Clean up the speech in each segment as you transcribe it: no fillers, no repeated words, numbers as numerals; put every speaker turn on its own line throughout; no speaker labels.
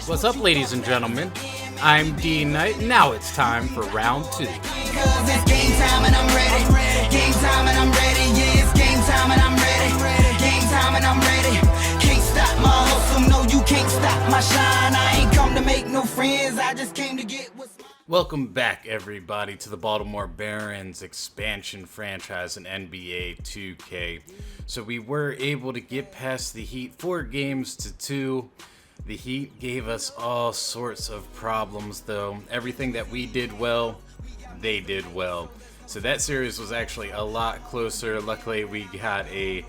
What's up, ladies and gentlemen? I'm D.Knight. Now it's time for round 2.
Cause it's game time and I'm ready. Game time and I'm ready. Yeah, it's game time and I'm ready. Game time and I'm ready. Can't stop my hustle. No, you can't stop my shine. I ain't come to make no friends. I just came to get what's mine.
Welcome back, everybody, to the Baltimore Barons expansion franchise in NBA 2K. So we were able to get past the Heat 4 games to 2. The Heat gave us all sorts of problems, though. Everything that we did well, they did well. So that series was actually a lot closer. Luckily, we got a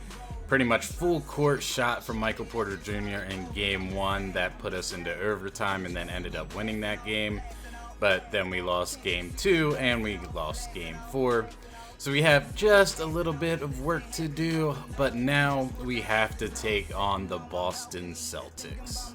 pretty much full court shot from Michael Porter Jr. in game 1 that put us into overtime and then ended up winning that game. But then we lost game 2 and we lost game 4. So we have just a little bit of work to do, but now we have to take on the Boston Celtics.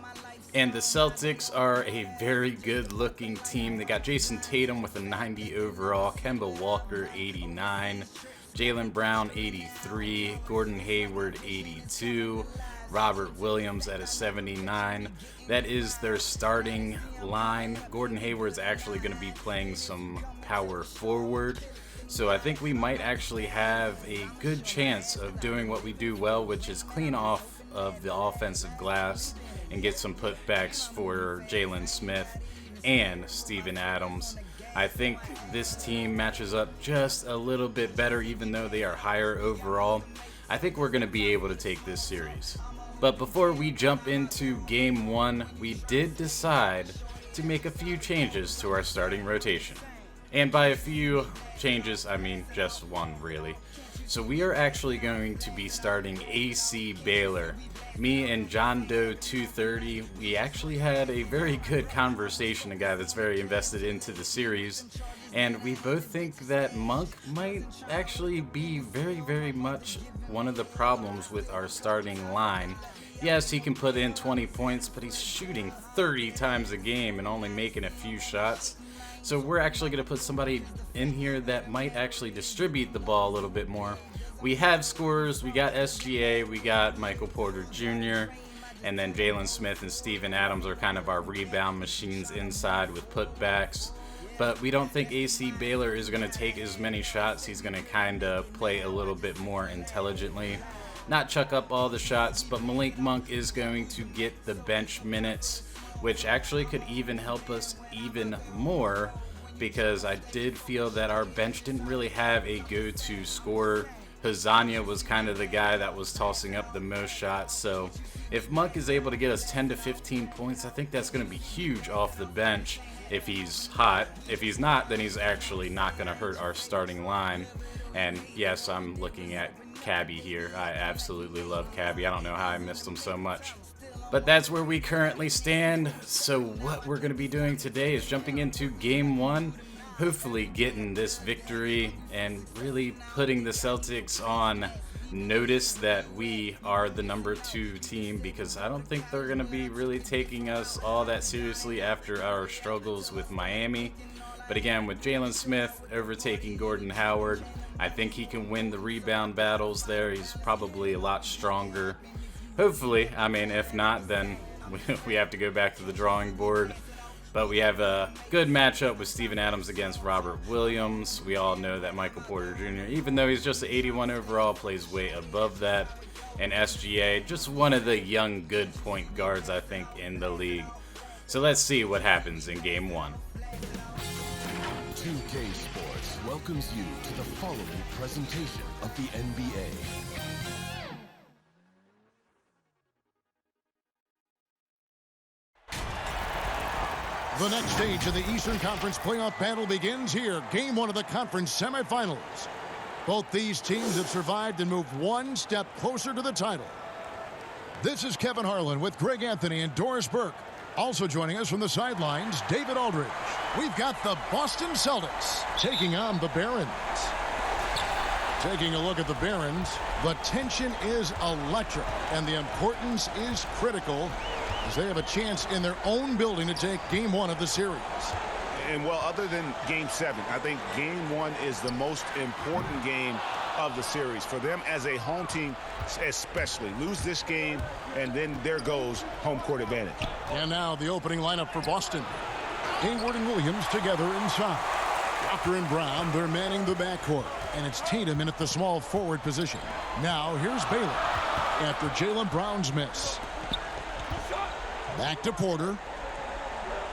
And the Celtics are a very good looking team. They got Jason Tatum with a 90 overall, Kemba Walker 89, Jaylen Brown 83, Gordon Hayward 82, Robert Williams at a 79. That is their starting line. Gordon Hayward's actually going to be playing some power forward. So I think we might actually have a good chance of doing what we do well, which is clean off of the offensive glass and get some putbacks for Jalen Smith and Steven Adams. I think this team matches up just a little bit better, even though they are higher overall. I think we're going to be able to take this series. But before we jump into game 1, we did decide to make a few changes to our starting rotation. And by a few changes, I mean just one, really. So we are actually going to be starting AC Baylor. Me and John Doe 230, we actually had a very good conversation, a guy that's very invested into the series. And we both think that Monk might actually be very, very much one of the problems with our starting line. Yes, he can put in 20 points, but he's shooting 30 times a game and only making a few shots. So we're actually going to put somebody in here that might actually distribute the ball a little bit more. We have scorers. We got SGA. We got Michael Porter Jr. And then Jalen Smith and Steven Adams are kind of our rebound machines inside with putbacks. But we don't think AC Baylor is going to take as many shots. He's going to kind of play a little bit more intelligently. Not chuck up all the shots, but Malik Monk is going to get the bench minutes, which actually could even help us even more, because I did feel that our bench didn't really have a go-to scorer. Hazanya was kind of the guy that was tossing up the most shots, so if Monk is able to get us 10 to 15 points, I think that's going to be huge off the bench if he's hot. If he's not, then he's actually not going to hurt our starting line. And yes, I'm looking at Cabby here. I absolutely love Cabby. I don't know how I missed him so much. But that's where we currently stand. So what we're going to be doing today is jumping into game 1, hopefully getting this victory and really putting the Celtics on notice that we are the number 2 team, because I don't think they're going to be really taking us all that seriously after our struggles with Miami. But again, with Jalen Smith overtaking Gordon Hayward, I think he can win the rebound battles there. He's probably a lot stronger. Hopefully, I mean, if not, then we have to go back to the drawing board. But we have a good matchup with Steven Adams against Robert Williams. We all know that Michael Porter Jr., even though he's just an 81 overall, plays way above that. And SGA, just one of the young, good point guards, I think, in the league. So let's see what happens in game 1.
2K Sports welcomes you to the following presentation of the NBA.
The next stage of the Eastern Conference playoff battle begins here. Game 1 of the conference semifinals. Both these teams have survived and moved one step closer to the title. This is Kevin Harlan with Greg Anthony and Doris Burke. Also joining us from the sidelines, David Aldridge. We've got the Boston Celtics taking on the Barons. Taking a look at the Barons, the tension is electric and the importance is critical, as they have a chance in their own building to take game 1 of the series.
And well, other than game 7, I think game 1 is the most important game of the series. For them as a home team, especially, lose this game, and then there goes home court advantage.
And now the opening lineup for Boston. Hayward and Williams together inside. Walker and Brown, they're manning the backcourt. And it's Tatum in at the small forward position. Now here's Baylor after Jaylen Brown's miss. Back to Porter.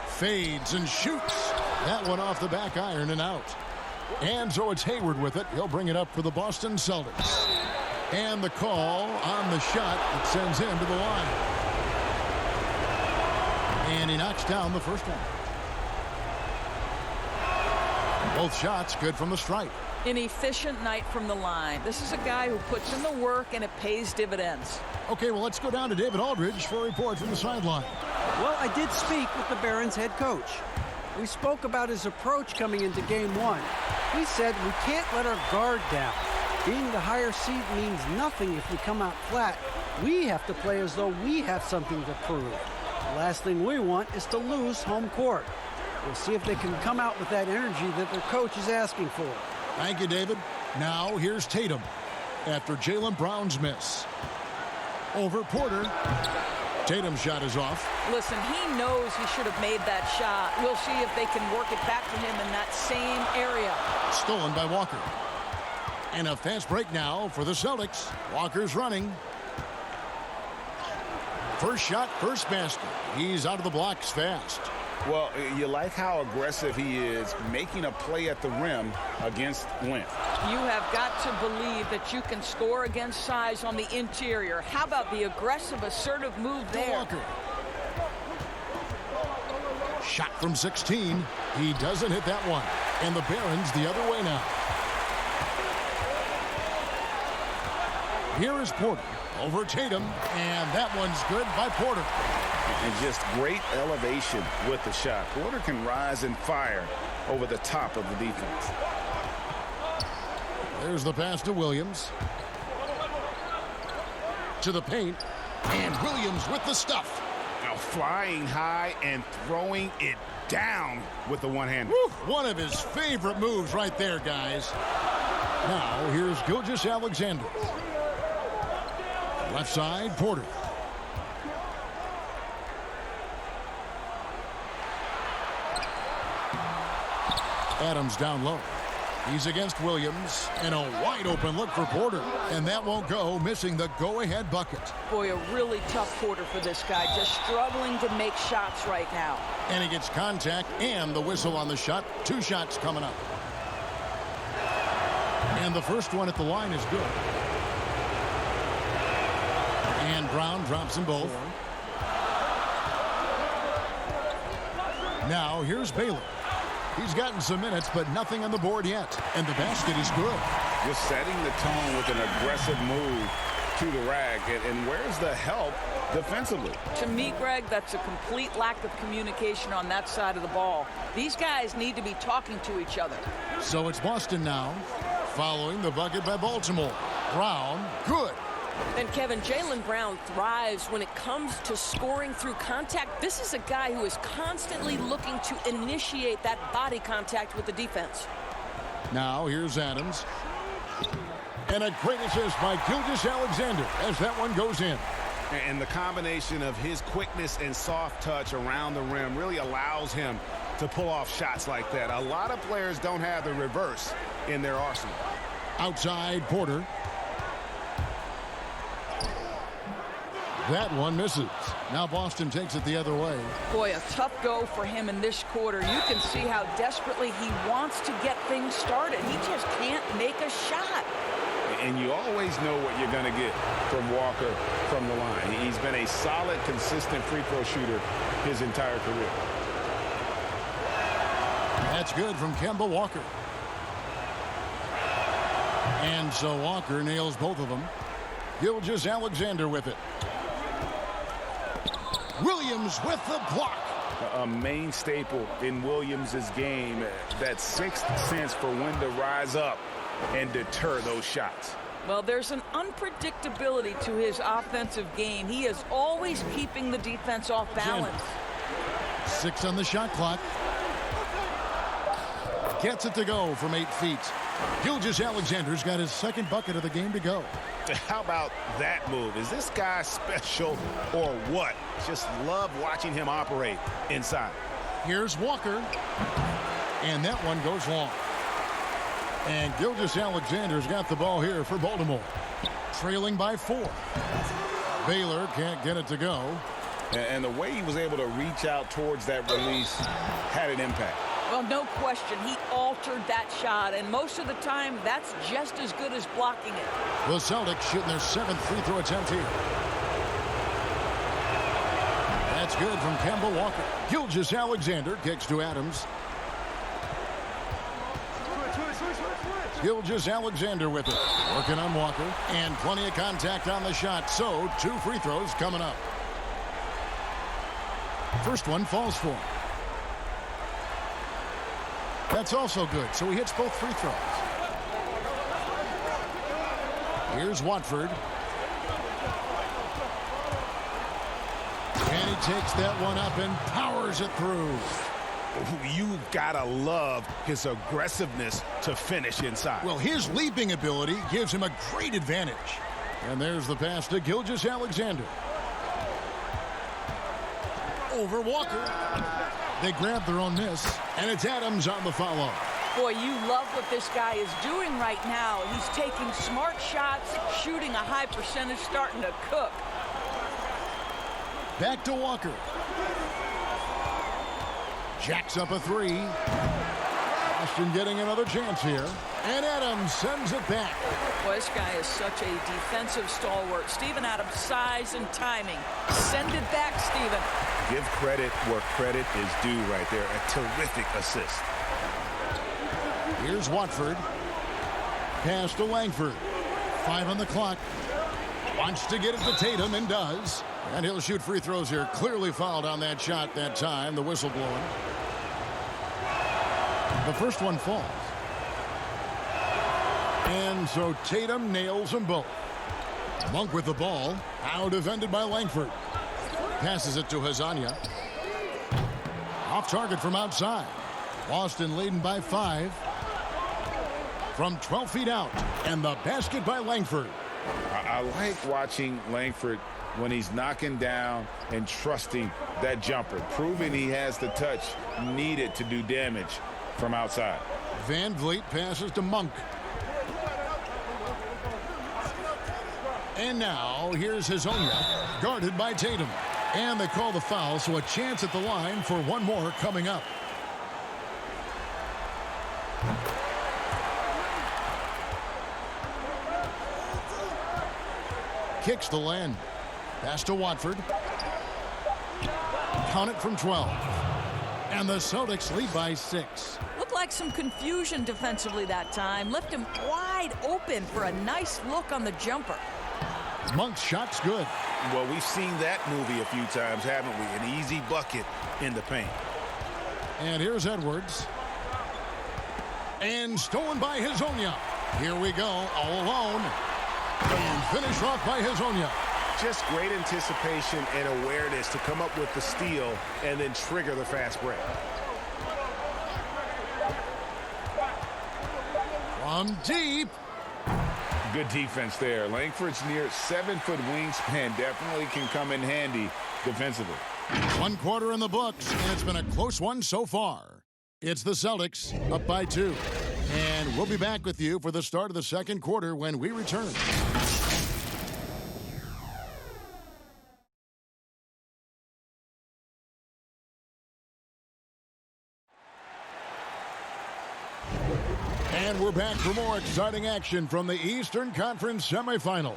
Fades and shoots. That one off the back iron and out. And so it's Hayward with it. He'll bring it up for the Boston Celtics. And the call on the shot that sends him to the line. And he knocks down the first one. Both shots good from the stripe.
An efficient night from the line. This is a guy who puts in the work and it pays dividends.
Okay, well, let's go down to David Aldridge for a report from the sideline.
Well, I did speak with the Barons head coach. We spoke about his approach coming into game one. He said we can't let our guard down. Being the higher seed means nothing if we come out flat. We have to play as though we have something to prove. The last thing we want is to lose home court. We'll see if they can come out with that energy that their coach is asking for.
Thank you, David. Now here's Tatum after Jaylen Brown's miss. Over Porter. Tatum's shot is off.
Listen, he knows he should have made that shot. We'll see if they can work it back to him in that same area.
Stolen by Walker. And a fast break now for the Celtics. Walker's running. First shot, first basket. He's out of the blocks fast.
Well, you like how aggressive he is making a play at the rim against length.
You have got to believe that you can score against size on the interior. How about the aggressive, assertive move there?
Walker. Shot from 16. He doesn't hit that one. And the Barons the other way now. Here is Porter over Tatum. And that one's good by Porter.
And just great elevation with the shot. Porter can rise and fire over the top of the defense.
There's the pass to Williams. To the paint. And Williams with the stuff.
Now flying high and throwing it down with the one-hand.
One of his favorite moves right there, guys. Now here's Gilgeous-Alexander. Left side, Porter. Adams down low. He's against Williams, and a wide open look for Porter. And that won't go, missing the go-ahead bucket.
Boy, a really tough quarter for this guy, just struggling to make shots right now.
And he gets contact and the whistle on the shot. 2 shots coming up. And the first one at the line is good. And Brown drops them both. Now here's Baylor. He's gotten some minutes, but nothing on the board yet. And the basket is good.
Just setting the tone with an aggressive move to the rack. And where's the help defensively?
To me, Greg, that's a complete lack of communication on that side of the ball. These guys need to be talking to each other.
So it's Boston now, following the bucket by Baltimore. Brown, good.
And Kevin, Jaylen Brown thrives when it comes to scoring through contact. This is a guy who is constantly looking to initiate that body contact with the defense.
Now here's Adams. And a great assist by Gilgeous-Alexander as that one goes in.
And the combination of his quickness and soft touch around the rim really allows him to pull off shots like that. A lot of players don't have the reverse in their arsenal.
Outside, Porter. That one misses. Now Boston takes it the other way.
Boy, a tough go for him in this quarter. You can see how desperately he wants to get things started. He just can't make a shot.
And you always know what you're going to get from Walker from the line. He's been a solid, consistent free throw shooter his entire career.
That's good from Kemba Walker. And so Walker nails both of them. Gilgeous-Alexander with it. Williams with the block.
A main staple in Williams' game, that sixth sense for when to rise up and deter those shots.
Well, there's an unpredictability to his offensive game. He is always keeping the defense off balance.
6 on the shot clock. Gets it to go from 8 feet. Gilgeous-Alexander's got his second bucket of the game to go.
How about that move? Is this guy special or what? Just love watching him operate inside.
Here's Walker. And that one goes long. And Gilgeous-Alexander's got the ball here for Baltimore. Trailing by 4. Baylor can't get it to go.
And the way he was able to reach out towards that release had an impact.
Well, no question. He altered that shot, and most of the time, that's just as good as blocking it.
The Celtics shooting their 7th free throw attempt here. That's good from Kemba Walker. Gilgeous-Alexander kicks to Adams. Gilgeous-Alexander with it. Working on Walker. And plenty of contact on the shot. So, 2 free throws coming up. First one falls for him. That's also good. So he hits both free throws. Here's Watford. And he takes that one up and powers it through.
You gotta love his aggressiveness to finish inside.
Well, his leaping ability gives him a great advantage. And there's the pass to Gilgeous-Alexander. Over Walker. They grab their own miss, and it's Adams on the follow.
Boy, you love what this guy is doing right now. He's taking smart shots, shooting a high percentage, starting to cook.
Back to Walker. Jacks up a 3. Boston getting another chance here. And Adams sends it back.
Boy, this guy is such a defensive stalwart. Steven Adams' size and timing. Send it back, Steven.
Give credit where credit is due right there. A terrific assist.
Here's Watford. Pass to Langford. 5 on the clock. Wants to get it to Tatum and does. And he'll shoot free throws here. Clearly fouled on that shot that time. The whistle blowing. The first one falls. And so Tatum nails them both. Monk with the ball. Now defended by Langford. Passes it to Hazania. Off target from outside. Boston leading by 5. From 12 feet out. And the basket by Langford.
I like watching Langford when he's knocking down and trusting that jumper. Proving he has the touch needed to do damage from outside.
Van Vliet passes to Monk. And now here's Hazania. Guarded by Tatum. And they call the foul, so a chance at the line for one more coming up. Kicks the land. Pass to Watford. Count it from 12. And the Celtics lead by 6.
Looked like some confusion defensively that time. Left him wide open for a nice look on the jumper.
Monk's shot's good.
Well, we've seen that movie a few times, haven't we? An easy bucket in the paint.
And here's Edwards. And stolen by Hazania. Here we go, all alone. And finished off by Hazania.
Just great anticipation and awareness to come up with the steal and then trigger the fast break.
From deep.
Good defense there. Langford's near 7-foot wingspan definitely can come in handy defensively.
1 quarter in the books, and it's been a close one so far. It's the Celtics up by 2. And we'll be back with you for the start of the second quarter when we return. And we're back for more exciting action from the Eastern Conference semifinals.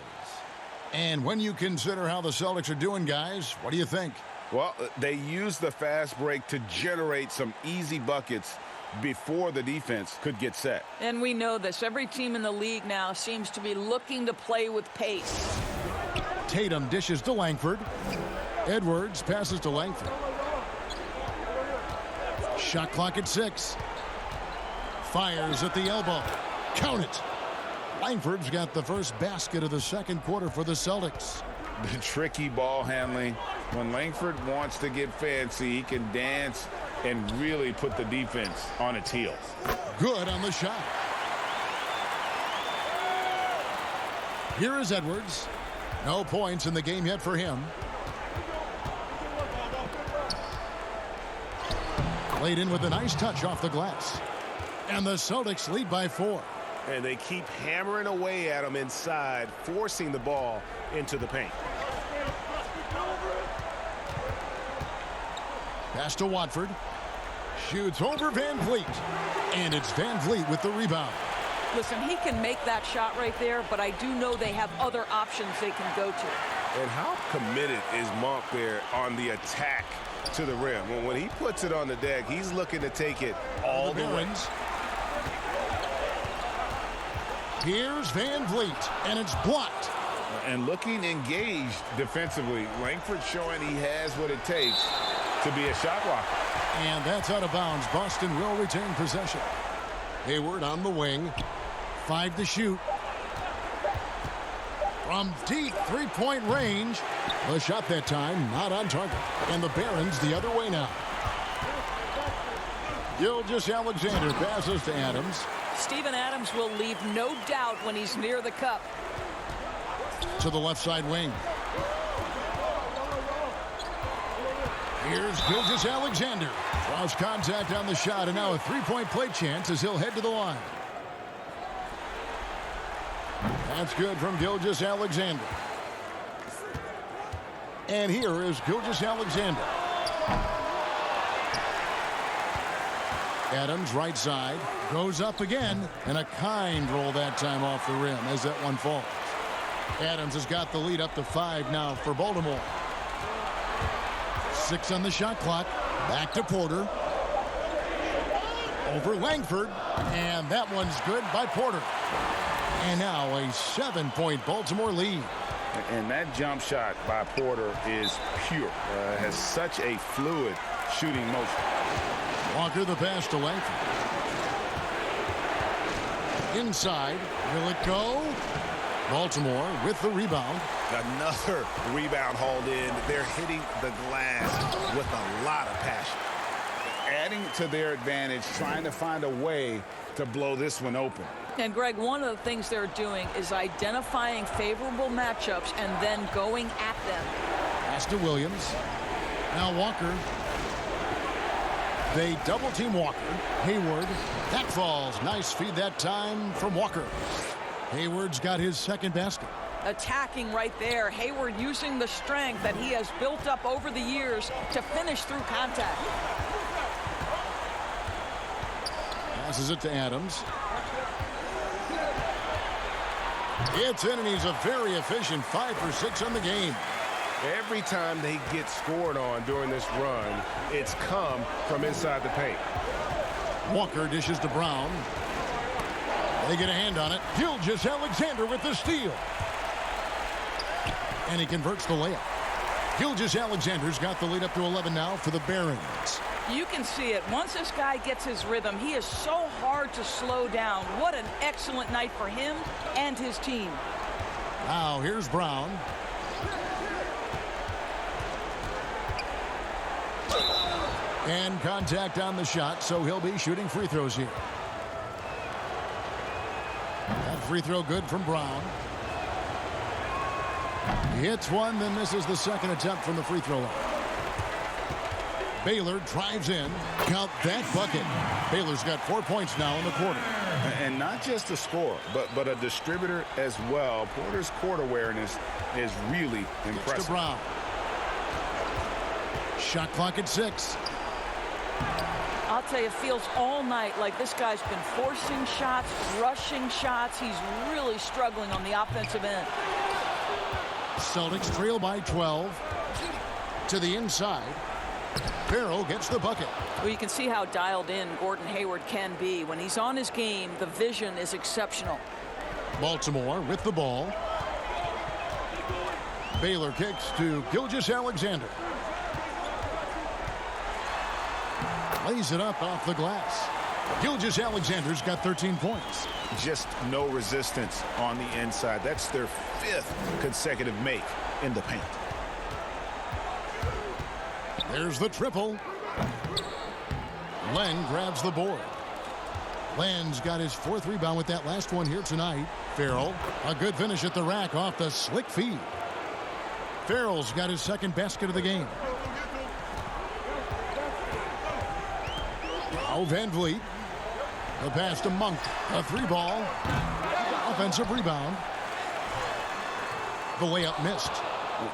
And when you consider how the Celtics are doing, guys, what do you think?
Well, they used the fast break to generate some easy buckets before the defense could get set.
And we know this. Every team in the league now seems to be looking to play with pace.
Tatum dishes to Langford. Edwards passes to Langford. Shot clock at 6. Fires at the elbow. Count it. Langford's got the first basket of the second quarter for the Celtics.
The tricky ball handling. When Langford wants to get fancy, he can dance and really put the defense on its heels.
Good on the shot. Here is Edwards. No points in the game yet for him. Laid in with a nice touch off the glass. And the Celtics lead by 4.
And they keep hammering away at him inside, forcing the ball into the paint.
Pass to Watford. Shoots over Van Vliet. And it's Van Vliet with the rebound.
Listen, he can make that shot right there, but I do know they have other options they can go to.
And how committed is Monk there on the attack to the rim? When he puts it on the deck, he's looking to take it all the way.
Here's Van Vliet, and it's blocked.
And looking engaged defensively. Langford showing he has what it takes to be a shot blocker.
And that's out of bounds. Boston will retain possession. Hayward on the wing. 5 to shoot. From deep three-point range. The shot that time not on target. And the Barons the other way now. Gilgeous-Alexander passes to Adams.
Steven Adams will leave no doubt when he's near the cup.
To the left side wing. Here's Gilgeous-Alexander. Draws contact on the shot, and now a three-point play chance as he'll head to the line. That's good from Gilgeous-Alexander. And here is Gilgeous-Alexander. Adams right side. Goes up again. And a kind roll that time off the rim as that one falls. Adams has got the lead up to 5 now for Baltimore. 6 on the shot clock. Back to Porter. Over Langford. And that one's good by Porter. And now a 7-point Baltimore lead.
And that jump shot by Porter is pure. Has such a fluid shooting motion.
Walker the pass to Langford. Inside. Will it go? Baltimore with the rebound.
Another rebound hauled in. They're hitting the glass with a lot of passion. Adding to their advantage, trying to find a way to blow this one open.
And Greg, one of the things they're doing is identifying favorable matchups and then going at them.
Pass to Williams. Now Walker. They double team Walker. Hayward. That falls. Nice feed that time from Walker. Hayward's got his second basket.
Attacking right there. Hayward using the strength that he has built up over the years to finish through contact.
Passes it to Adams. It's in, and he's a very efficient 5 for 6 on the game.
Every time they get scored on during this run, it's come from inside the paint.
Walker dishes to Brown. They get a hand on it. Gilgeous-Alexander with the steal. And he converts the layup. Gilgeous-Alexander's got the lead up to 11 now for the Barons.
You can see it. Once this guy gets his rhythm, he is so hard to slow down. What an excellent night for him and his team.
Now here's Brown. And contact on the shot, so he'll be shooting free throws here. That free throw good from Brown. He hits one, then misses the second attempt from the free throw line. Baylor drives in. Count that bucket. Baylor's got 4 points now in the quarter.
And not just a scorer, but a distributor as well. Porter's court awareness is really impressive.
Gets to Brown. Shot clock at 6.
I'll tell you, it feels all night like this guy's been forcing shots, rushing shots. He's really struggling on the offensive end.
Celtics trail by 12. To the inside. Farrell gets the bucket.
Well, you can see how dialed in Gordon Hayward can be. When he's on his game, the vision is exceptional.
Baltimore with the ball. Baylor kicks to Gilgeous-Alexander. Lays it up off the glass. Gilgeous-Alexander's got 13 points.
Just no resistance on the inside. That's their 5th consecutive make in the paint.
There's the triple. Len grabs the board. Len's got his 4th rebound with that last one here tonight. Farrell, a good finish at the rack off the slick feed. Farrell's got his 2nd basket of the game. Now Van Vliet. The pass to Monk. A 3-ball. Offensive rebound. The layup missed.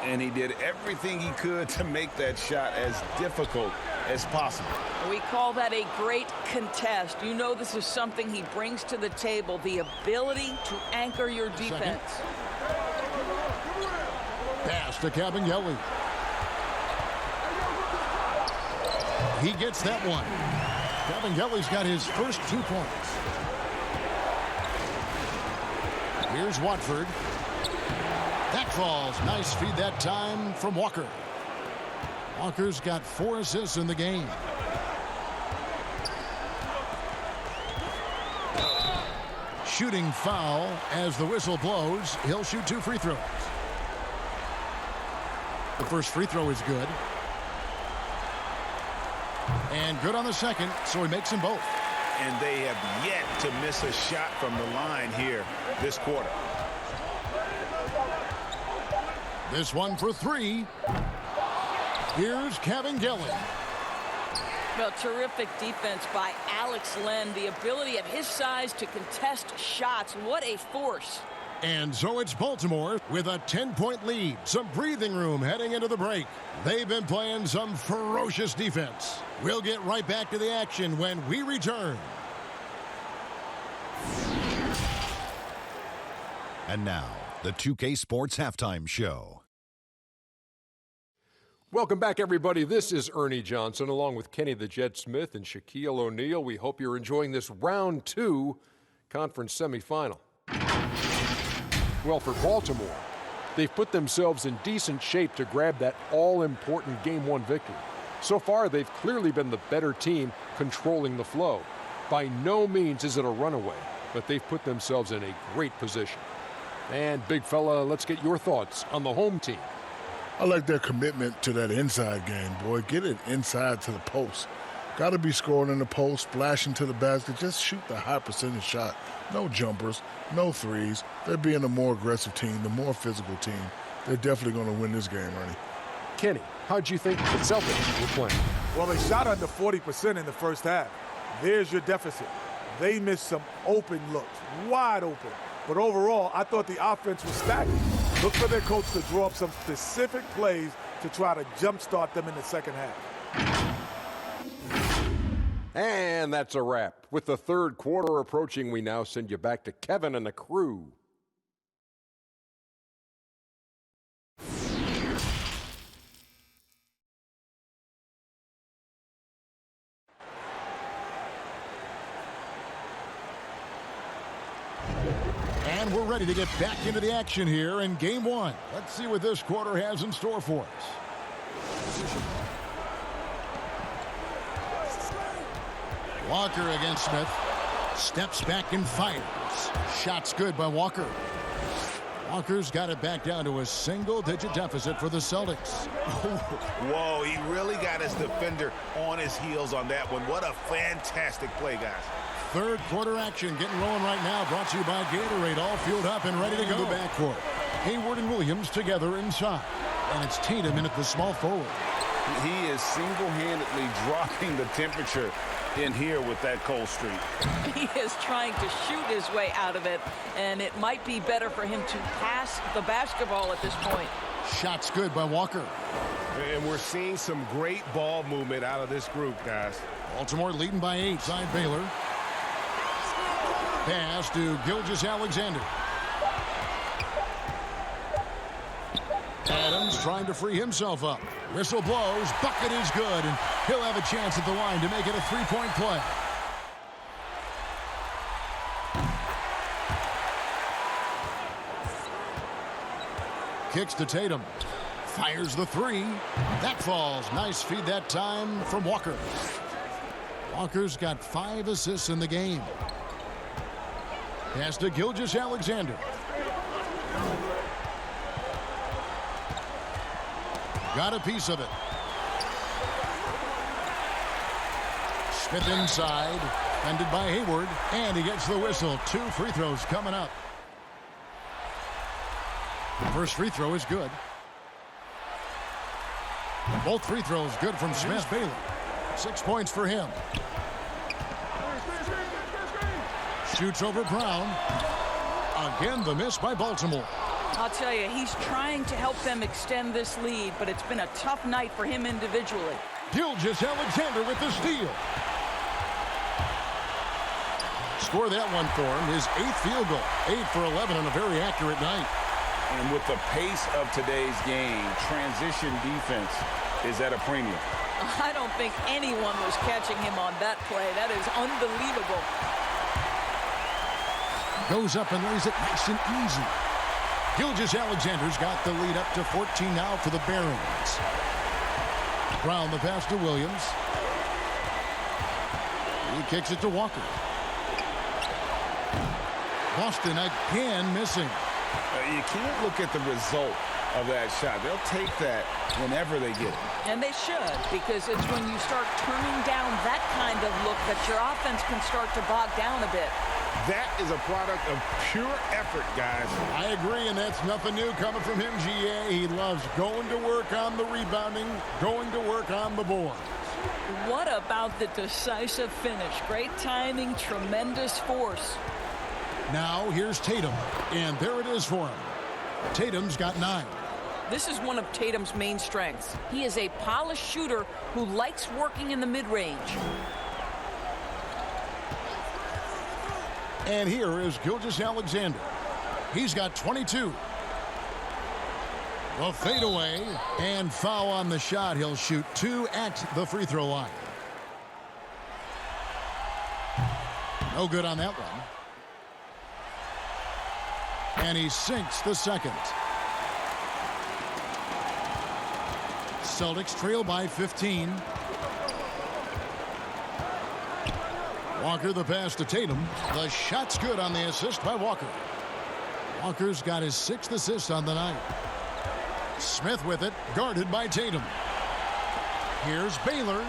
And he did everything he could to make that shot as difficult as possible.
We call that a great contest. You know this is something he brings to the table, the ability to anchor your defense.
Pass to Cabangeli. He gets that one. Cabangeli's got his first 2 points. Here's Watford. That falls. Nice feed that time from Walker. Walker's got 4 assists in the game. Shooting foul as the whistle blows. He'll shoot 2 free throws. The first free throw is good. And good on the second, so he makes them both.
And they have yet to miss a shot from the line here this quarter.
This one for 3. Here's Cabangeli.
Well, terrific defense by Alex Len. The ability at his size to contest shots. What a force.
And so it's Baltimore with a 10-point lead. Some breathing room heading into the break. They've been playing some ferocious defense. We'll get right back to the action when we return.
And now, the 2K Sports Halftime Show.
Welcome back, everybody. This is Ernie Johnson, along with Kenny the Jet Smith and Shaquille O'Neal. We hope you're enjoying this round 2 conference semifinal. Well, for Baltimore, they've put themselves in decent shape to grab that all-important Game 1 victory. So far, they've clearly been the better team controlling the flow. By no means is it a runaway, but they've put themselves in a great position. And, big fella, let's get your thoughts on the home team.
I like their commitment to that inside game, boy. Get it inside to the post. Got to be scoring in the post, splashing to the basket. Just shoot the high percentage shot. No jumpers, no threes. They're being a more aggressive team, the more physical team. They're definitely going to win this game, Ernie.
Kenny, how'd you think the Celtics were playing?
Well, they shot under 40% in the first half. There's your deficit. They missed some open looks, wide open. But overall, I thought the offense was stagnant. Look for their coach to draw up some specific plays to try to jumpstart them in the second half.
And that's a wrap. With the third quarter approaching, we now send you back to Kevin and the crew.
And we're ready to get back into the action here in Game 1. Let's see what this quarter has in store for us. Walker against Smith. Steps back and fires. Shot's good by Walker. Walker's got it back down to a single-digit deficit for the Celtics.
Whoa, he really got his defender on his heels on that one. What a fantastic play, guys.
Third quarter action getting rolling right now, brought to you by Gatorade, all fueled up and ready to go. The backcourt. Hayward and Williams together inside. And it's Tatum in at the small forward.
He is single-handedly dropping the temperature in here with that cold streak.
He is trying to shoot his way out of it, and it might be better for him to pass the basketball at this point.
Shot's good by Walker.
And we're seeing some great ball movement out of this group, guys.
Baltimore leading by 8, side Baylor. Pass to Gilgeous-Alexander. Adams trying to free himself up. Whistle blows. Bucket is good, and he'll have a chance at the line to make it a three-point play. Kicks to Tatum. Fires the three. That falls. Nice feed that time from Walker. Walker's got 5 assists in the game. Pass to Gilgeous-Alexander. Got a piece of it. Smith inside, ended by Hayward, and he gets the whistle. 2 free throws coming up. The first free throw is good. Both free throws good from Smith. Baylor. 6 points for him. Shoots over Brown. Again, the miss by Baltimore.
I'll tell you, he's trying to help them extend this lead, but it's been a tough night for him individually.
Gilgeous-Alexander with the steal. Score that one for him, his 8th field goal. 8 for 11 on a very accurate night.
And with the pace of today's game, transition defense is at a premium.
I don't think anyone was catching him on that play. That is unbelievable.
Goes up and lays it nice and easy. Gilgeous-Alexander's got the lead up to 14 now for the Barons. Brown the pass to Williams. He kicks it to Walker. Boston again missing.
You can't look at the result of that shot. They'll take that whenever they get it.
And they should, because it's when you start turning down that kind of look that your offense can start to bog down a bit.
That is a product of pure effort, guys.
I agree, and that's nothing new coming from him, GA. He loves going to work on the rebounding, going to work on the boards.
What about the decisive finish? Great timing, tremendous force.
Now here's Tatum, and there it is for him. Tatum's got 9.
This is one of Tatum's main strengths. He is a polished shooter who likes working in the mid-range.
And here is Gilgeous-Alexander. He's got 22. The fadeaway and foul on the shot. He'll shoot 2 at the free throw line. No good on that one. And he sinks the second. Celtics trail by 15. Walker the pass to Tatum. The shot's good on the assist by Walker. Walker's got his 6th assist on the night. Smith with it, guarded by Tatum. Here's Baylor.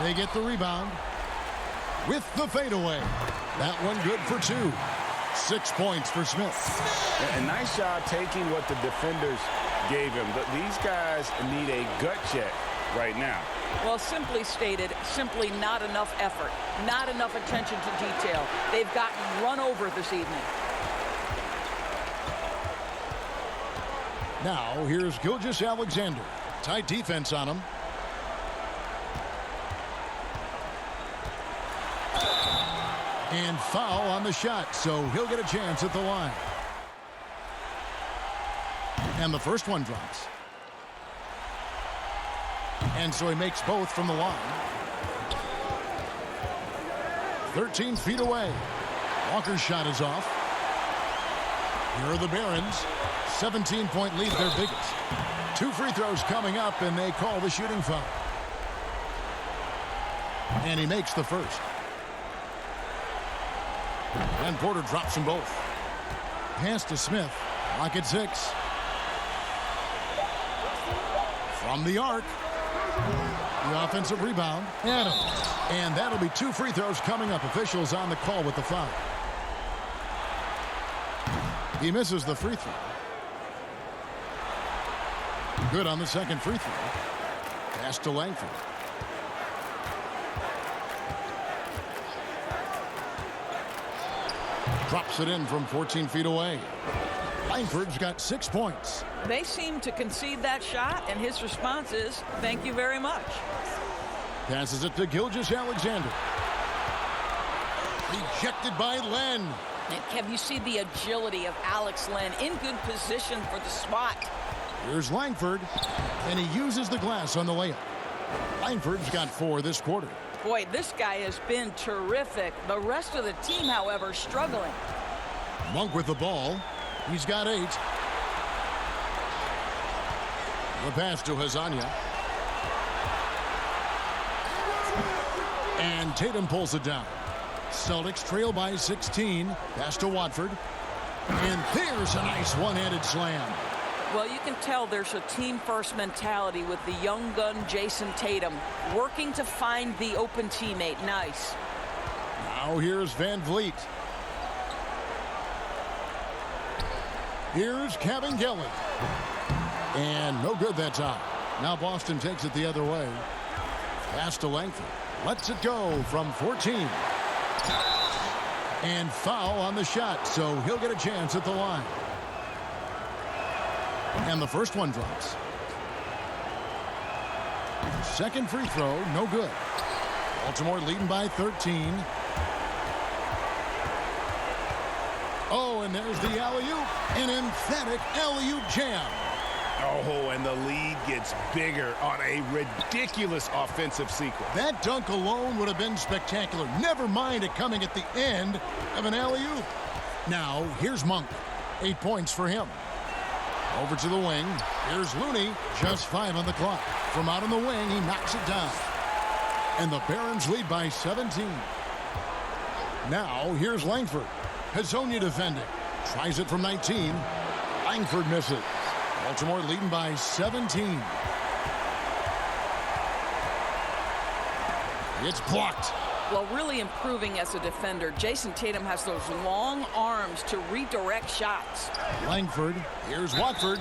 They get the rebound with the fadeaway. That one good for 2. 6 points for Smith.
A nice job taking what the defenders gave him. But these guys need a gut check right now.
Well, simply stated, simply not enough effort, not enough attention to detail. They've gotten run over this evening.
Now, here's Gilgeous-Alexander. Tight defense on him. And foul on the shot, so he'll get a chance at the line. And the first one drops. And so he makes both from the line. 13 feet away. Walker's shot is off. Here are the Barons. 17-point lead, their biggest. 2 free throws coming up, and they call the shooting foul. And he makes the first. And Porter drops them both. Pass to Smith. Lock at 6. From the arc. The offensive rebound. Adams. And that'll be 2 free throws coming up. Officials on the call with the foul. He misses the free throw. Good on the second free throw. Pass to Langford. Drops it in from 14 feet away. Langford's got 6 points.
They seem to concede that shot, and his response is, thank you very much.
Passes it to Gilgeous-Alexander. Rejected by Len.
And Kev, you see the agility of Alex Len in good position for the spot.
Here's Langford, and he uses the glass on the layup. Langford's got 4 this quarter.
Boy, this guy has been terrific. The rest of the team, however, struggling.
Monk with the ball. He's got 8. The pass to Hazania. And Tatum pulls it down. Celtics trail by 16. Pass to Watford. And there's a nice one-handed slam.
Well, you can tell there's a team-first mentality with the young gun Jason Tatum working to find the open teammate. Nice.
Now here's Van Vliet. Here's Kevin Gillen. And no good that time. Now Boston takes it the other way. Pass to Langford. Lets it go from 14. And foul on the shot, so he'll get a chance at the line. And the first one drops. Second free throw, no good. Baltimore leading by 13. Oh, and there's the alley-oop. An emphatic alley-oop jam.
Oh, and the lead gets bigger on a ridiculous offensive sequence.
That dunk alone would have been spectacular. Never mind it coming at the end of an alley-oop. Now, here's Monk. 8 points for him. Over to the wing. Here's Looney. Just 5 on the clock. From out on the wing, he knocks it down. And the Barons lead by 17. Now, here's Langford. Hazonia defending. Tries it from 19. Langford misses. Baltimore leading by 17. It's blocked.
Well, really improving as a defender. Jason Tatum has those long arms to redirect shots.
Langford, here's Watford,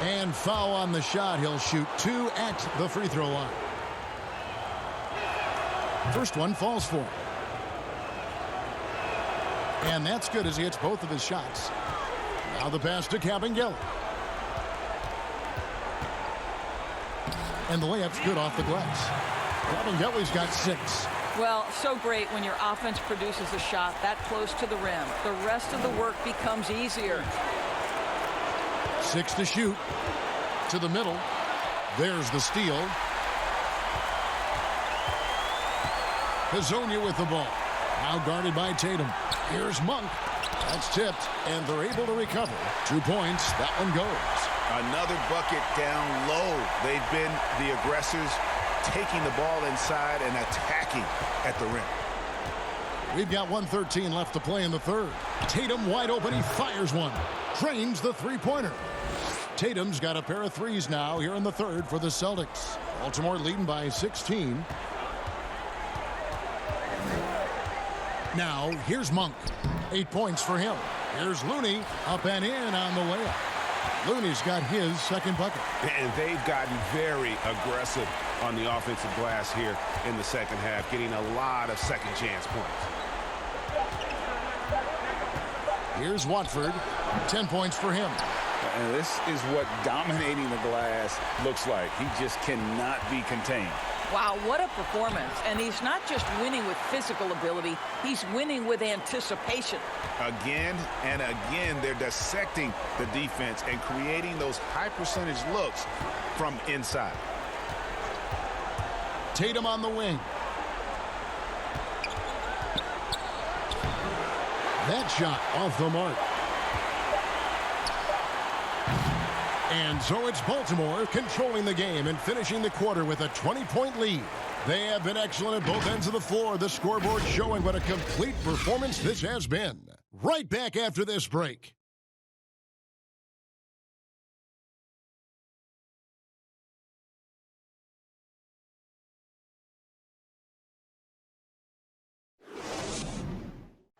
and foul on the shot. He'll shoot 2 at the free throw line. First one falls for him. And that's good as he hits both of his shots. Now the pass to Kabengele. And the layup's good off the glass. Kabengele's got 6.
Well, so great when your offense produces a shot that close to the rim. The rest of the work becomes easier.
6 to shoot. To the middle. There's the steal. Hazonia with the ball. Now guarded by Tatum. Here's Monk. That's tipped, and they're able to recover. 2 points. That one goes.
Another bucket down low. They've been the aggressors, taking the ball inside and attacking at the rim.
We've got 1:13 left to play in the third. Tatum wide open. He fires one. Drains the three-pointer. Tatum's got a pair of threes now here in the third for the Celtics. Baltimore leading by 16. Now, here's Monk. 8 points for him. Here's Looney up and in on the layup. Looney's got his second bucket.
And they've gotten very aggressive on the offensive glass here in the second half, getting a lot of second chance points.
Here's Watford. 10 points for him.
And this is what dominating the glass looks like. He just cannot be contained.
Wow, what a performance. And he's not just winning with physical ability, he's winning with anticipation.
Again and again, they're dissecting the defense and creating those high percentage looks from inside.
Tatum on the wing. That shot off the mark. And so it's Baltimore controlling the game and finishing the quarter with a 20-point lead. They have been excellent at both ends of the floor. The scoreboard showing what a complete performance this has been. Right back after this break.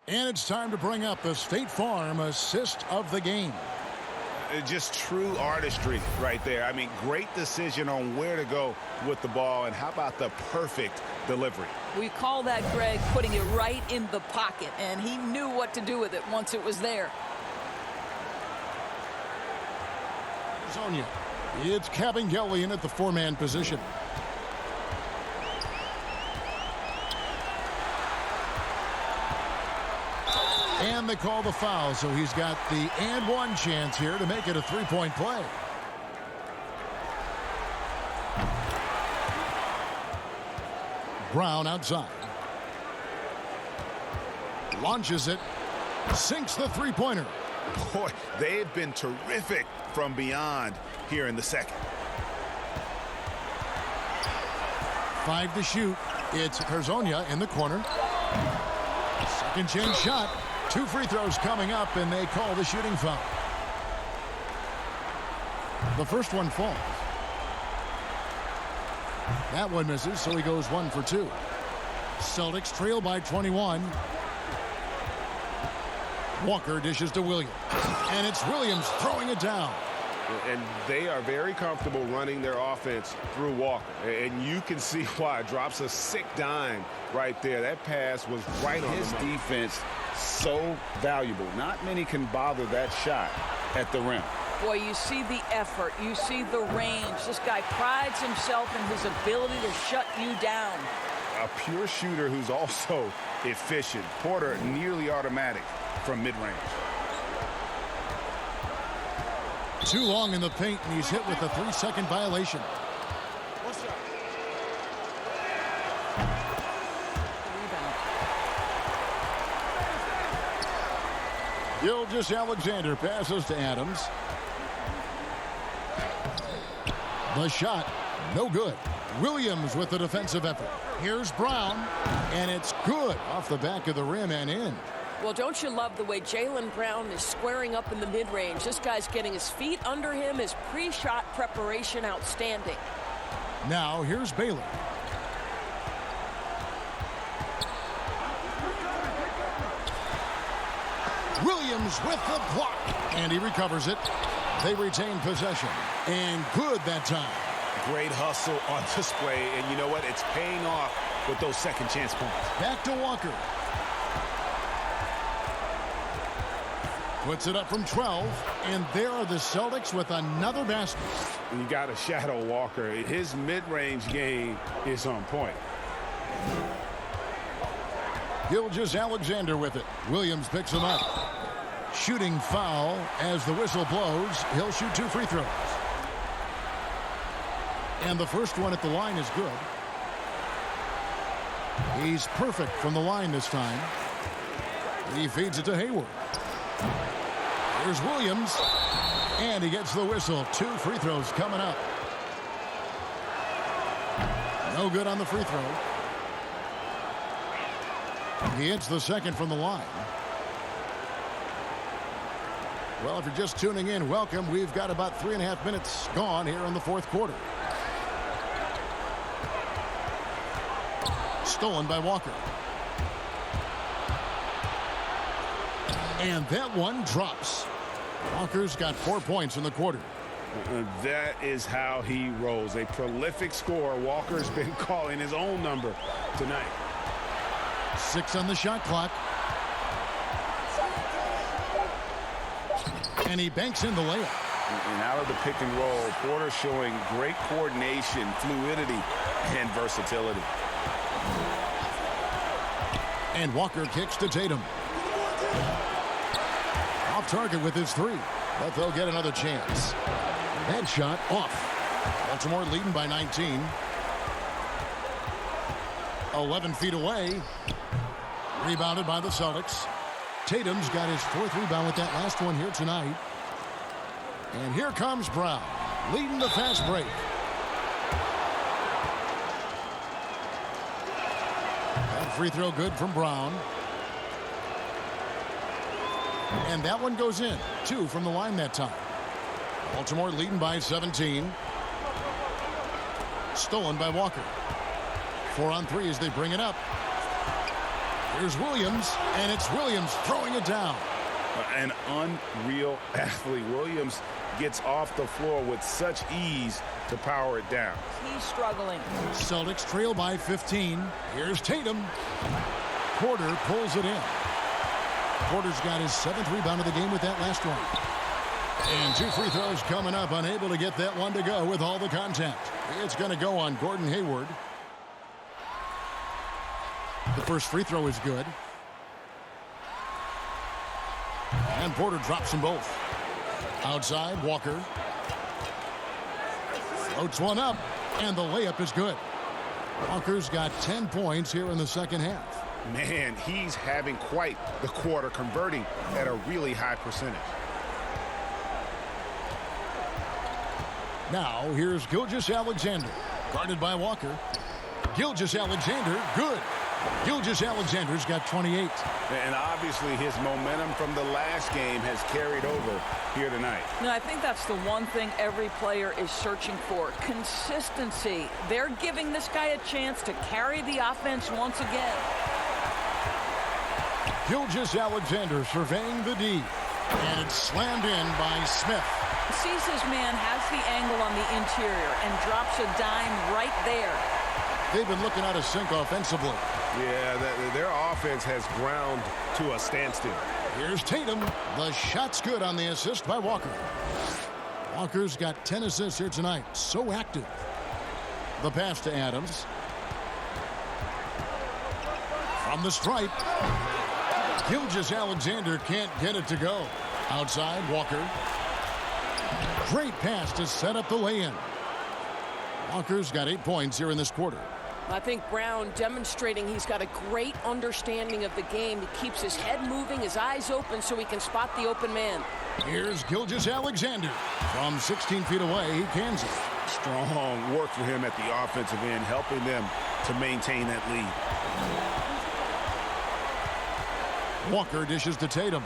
And it's time to bring up the State Farm assist of the game.
Just true artistry right there. I mean, great decision on where to go with the ball, and how about the perfect delivery?
We call that, Greg, putting it right in the pocket, and he knew what to do with it once it was there.
Sonia. It's Kabengele in at the four-man position. And they call the foul, so he's got the and one chance here to make it a three-point play. Brown outside. Launches it. Sinks the three-pointer.
Boy, they've been terrific from beyond here in the second.
5 to shoot. It's Hazonia in the corner. Second chance shot. 2 free throws coming up, and they call the shooting foul. The first one falls. That one misses, so he goes 1 for 2. Celtics trail by 21. Walker dishes to Williams. And it's Williams throwing it down.
And they are very comfortable running their offense through Walker. And you can see why. Drops a sick dime right there. That pass was right on
his defense. So valuable. Not many can bother that shot at the rim.
Boy, you see the effort. You see the range. This guy prides himself in his ability to shut you down.
A pure shooter who's also efficient. Porter nearly automatic from mid-range.
Too long in the paint, and he's hit with a 3-second violation. Gilgeous-Alexander passes to Adams. The shot, no good. Williams with the defensive effort. Here's Brown, and it's good off the back of the rim and in.
Well, don't you love the way Jaylen Brown is squaring up in the mid-range? This guy's getting his feet under him. His pre-shot preparation outstanding.
Now here's Baylor. Williams with the block, and he recovers it. They retain possession, and good that time.
Great hustle on display, and you know what? It's paying off with those second chance points.
Back to Walker. Puts it up from 12, and there are the Celtics with another basket.
You got to shadow Walker. His mid-range game is on point.
Gilgeous-Alexander with it. Williams picks him up. Shooting foul as the whistle blows. He'll shoot 2 free throws. And the first one at the line is good. He's perfect from the line this time. He feeds it to Hayward. Here's Williams, and he gets the whistle. 2 free throws coming up. No good on the free throw. He hits the second from the line. Well, if you're just tuning in, welcome. We've got about 3.5 minutes gone here in the fourth quarter. Stolen by Walker. And that one drops. Walker's got 4 points in the quarter.
That is how he rolls. A prolific scorer. Walker's been calling his own number tonight.
6 on the shot clock. And he banks in the layup.
And out of the pick and roll, Porter showing great coordination, fluidity, and versatility.
And Walker kicks to Tatum. Off target with his 3, but they'll get another chance. That shot off. Baltimore leading by 19. 11 feet away. Rebounded by the Celtics. Tatum's got his 4th rebound with that last one here tonight. And here comes Brown, leading the fast break. That free throw good from Brown. And that one goes in. 2 from the line that time. Baltimore leading by 17. Stolen by Walker. 4 on 3 as they bring it up. Here's Williams, and it's Williams throwing it down.
An unreal athlete. Williams gets off the floor with such ease to power it down.
He's struggling.
Celtics trail by 15. Here's Tatum. Porter pulls it in. Porter's got his 7th rebound of the game with that last one. And 2 free throws coming up. Unable to get that one to go with all the contact. It's going to go on Gordon Hayward. The first free throw is good. And Porter drops them both. Outside, Walker. Floats one up, and the layup is good. Walker's got 10 points here in the second half.
Man, he's having quite the quarter, converting at a really high percentage.
Now, here's Gilgeous-Alexander, guarded by Walker. Gilgeous-Alexander, good. Gilgeous-Alexander's got 28.
And obviously his momentum from the last game has carried over here tonight.
No, I think that's the one thing every player is searching for. Consistency. They're giving this guy a chance to carry the offense once again.
Gilgeous-Alexander surveying the D. And it's slammed in by Smith.
Sees his man, has the angle on the interior, and drops a dime right there.
They've been looking out of sync offensively.
Yeah, their offense has ground to a standstill.
Here's Tatum. The shot's good on the assist by Walker. Walker's got 10 assists here tonight. So active. The pass to Adams. From the stripe. Gilgeous-Alexander can't get it to go. Outside, Walker. Great pass to set up the lay-in. Walker's got 8 points here in this quarter.
I think Brown demonstrating he's got a great understanding of the game. He keeps his head moving, his eyes open so he can spot the open man.
Here's Gilgeous-Alexander. From 16 feet away, he cans it.
Strong work for him at the offensive end, helping them to maintain that lead.
Walker dishes to Tatum.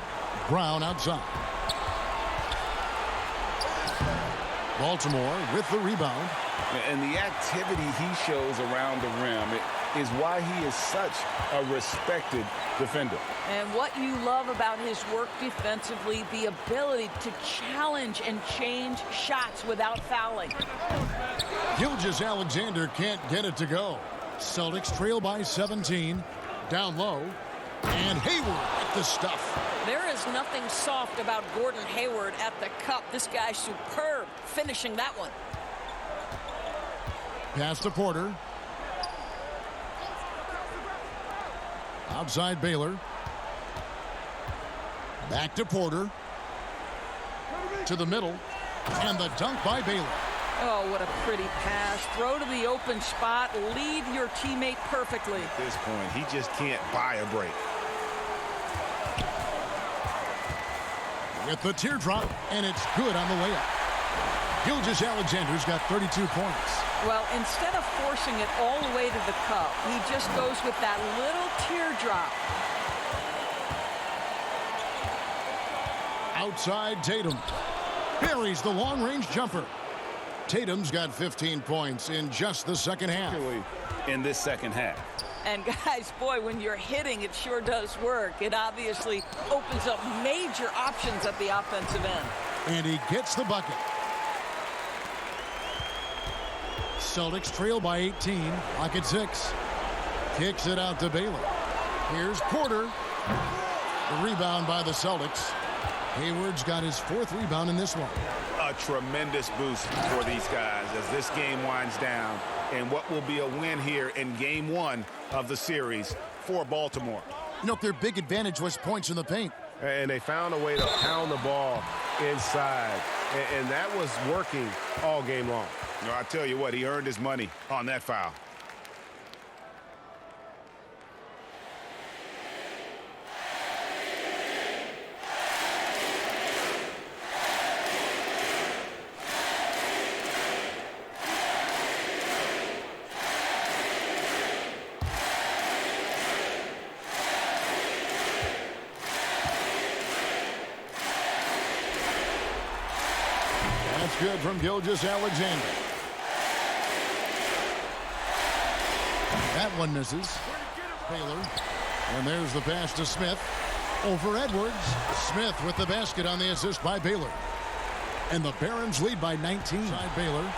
Brown outside. Baltimore with the rebound.
And the activity he shows around the rim is why he is such a respected defender.
And what you love about his work defensively, the ability to challenge and change shots without fouling.
Gilgeous-Alexander can't get it to go. Celtics trail by 17. Down low. And Hayward with the stuff.
There is nothing soft about Gordon Hayward at the cup. This guy's superb finishing that one.
Pass to Porter. Outside Baylor. Back to Porter. To the middle. And the dunk by Baylor.
Oh, what a pretty pass. Throw to the open spot. Lead your teammate perfectly.
At this point, he just can't buy a break.
With the teardrop, and it's good on the layup. Gilgeous-Alexander's got 32 points.
Well, instead of forcing it all the way to the cup, he just goes with that little teardrop.
Outside Tatum. Buries the long-range jumper. Tatum's got 15 points in just the second half.
In this second half.
And guys, boy, when you're hitting, it sure does work. It obviously opens up major options at the offensive end.
And he gets the bucket. Celtics trail by 18. Lock at 6. Kicks it out to Baylor. Here's Porter. The rebound by the Celtics. Hayward's got his 4th rebound in this one.
A tremendous boost for these guys as this game winds down. And what will be a win here in game 1 of the series for Baltimore.
You know, their big advantage was points in the paint.
And they found a way to pound the ball inside. And that was working all game long. You know, I tell you what, he earned his money on that foul.
Good from Gilgeous-Alexander. That one misses. Baylor. And there's the pass to Smith. Over Edwards. Smith with the basket on the assist by Baylor. And the Barons lead by 19. Side Baylor.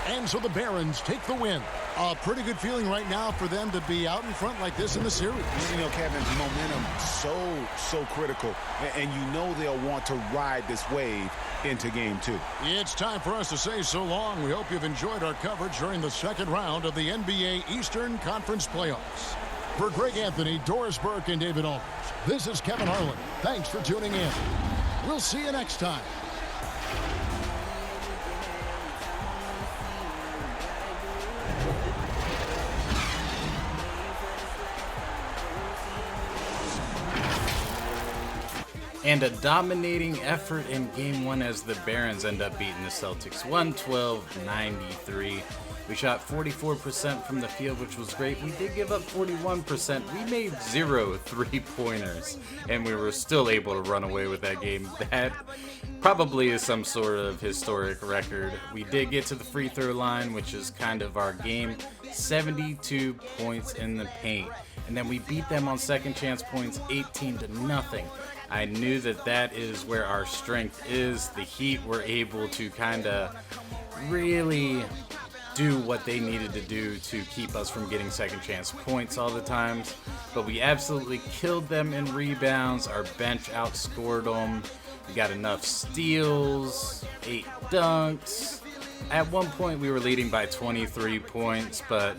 And so the Barons take the win. A pretty good feeling right now for them to be out in front like this in the series.
You know, Kevin, momentum so critical. And you know they'll want to ride this wave into game 2.
It's time for us to say so long. We hope you've enjoyed our coverage during the second round of the NBA Eastern Conference Playoffs. For Greg Anthony, Doris Burke, and David Aldridge, this is Kevin Harlan. Thanks for tuning in. We'll see you next time.
and a dominating effort in Game 1 as the Barons end up beating the Celtics 112-93. We shot 44% from the field, which was great. We did give up 41%. We made 0 3-pointers, and we were still able to run away with that game. That probably is some sort of historic record. We did get to the free throw line, which is kind of our game. 72 points in the paint. And then we beat them on second chance points 18-0. I knew that that is where our strength is. The Heat were able to kind of really do what they needed to do to keep us from getting second chance points all the times. But we absolutely killed them in rebounds. Our bench outscored them. We got enough steals, 8 dunks. At one point we were leading by 23 points, but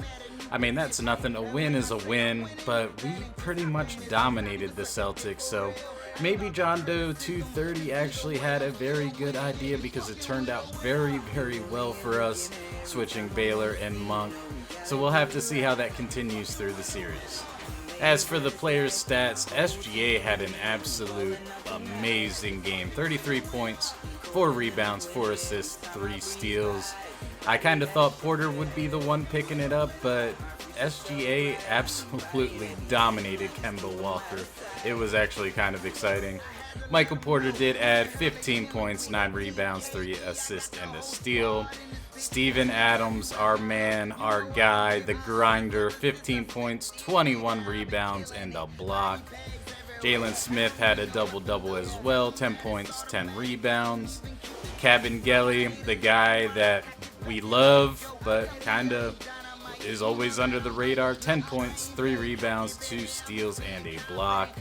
I mean, that's nothing. A win is a win, but we pretty much dominated the Celtics. So maybe John Doe 230 actually had a very good idea, because it turned out very, very well for us, switching Baylor and Monk. So we'll have to see how that continues through the series. As for the players' stats, SGA had an absolute amazing game. 33 points, 4 rebounds, 4 assists, 3 steals. I kind of thought Porter would be the one picking it up, but SGA absolutely dominated Kemba Walker. It was actually kind of exciting. Michael Porter did add 15 points, 9 rebounds, 3 assists, and a steal. Steven Adams, our man, our guy, the grinder, 15 points, 21 rebounds, and a block. Jalen Smith had a double-double as well, 10 points, 10 rebounds. Kabengele, the guy that we love, but kind of is always under the radar, 10 points, 3 rebounds, 2 steals, and a block.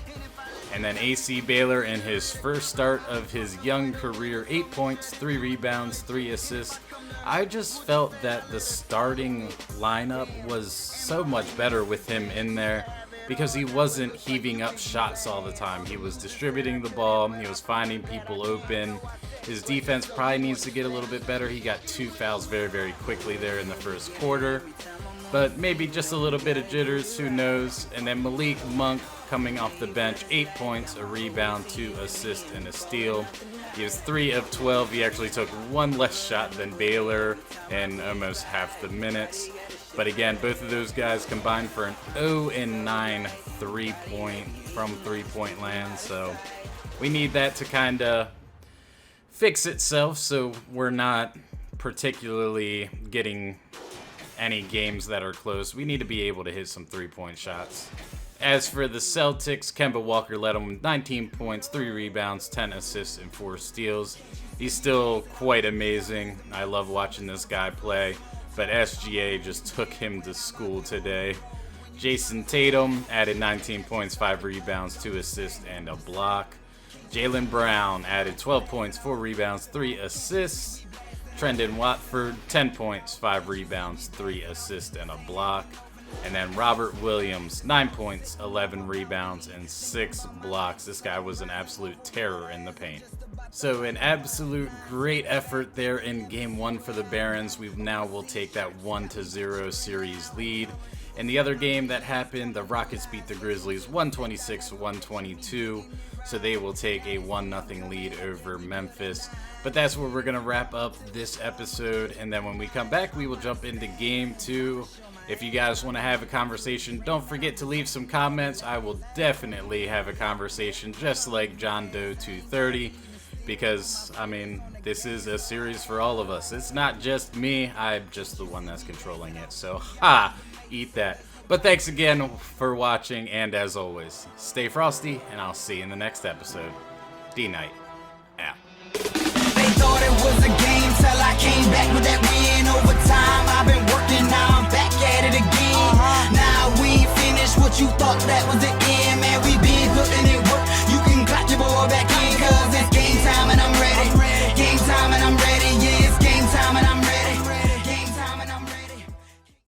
And then AC Baylor, in his first start of his young career, 8 points, 3 rebounds, 3 assists. I just felt that the starting lineup was so much better with him in there, because he wasn't heaving up shots all the time. He was distributing the ball. He was finding people open. His defense probably needs to get a little bit better. He got 2 fouls very, very quickly there in the first quarter. But maybe just a little bit of jitters, who knows. And then Malik Monk coming off the bench, 8 points, a rebound, 2 assists, and a steal. He was 3 of 12. He actually took 1 less shot than Baylor in almost half the minutes. But again, both of those guys combined for an 0-9 from three-point land. So we need that to kind of fix itself, so we're not particularly getting any games that are close. We need to be able to hit some three-point shots. As for the Celtics, Kemba Walker led them with 19 points, 3 rebounds, 10 assists, and 4 steals. He's still quite amazing. I love watching this guy play, but SGA just took him to school today. Jason Tatum added 19 points, 5 rebounds, 2 assists, and a block. Jaylen Brown added 12 points, 4 rebounds, 3 assists. Trendon Watford, 10 points, 5 rebounds, 3 assists, and a block. And then Robert Williams, 9 points, 11 rebounds, and 6 blocks. This guy was an absolute terror in the paint. So an absolute great effort there in Game 1 for the Barons. We now will take that 1-0 series lead. In the other game that happened, the Rockets beat the Grizzlies 126-122. So they will take a 1-0 lead over Memphis. But that's where we're going to wrap up this episode. And then when we come back, we will jump into Game 2. If you guys want to have a conversation, don't forget to leave some comments. I will definitely have a conversation just like John Doe 230. Because, I mean, this is a series for all of us. It's not just me. I'm just the one that's controlling it. So, eat that. But thanks again for watching, and as always, stay frosty, and I'll see you in the next episode. D.Knight, out.
They thought it was a game till I came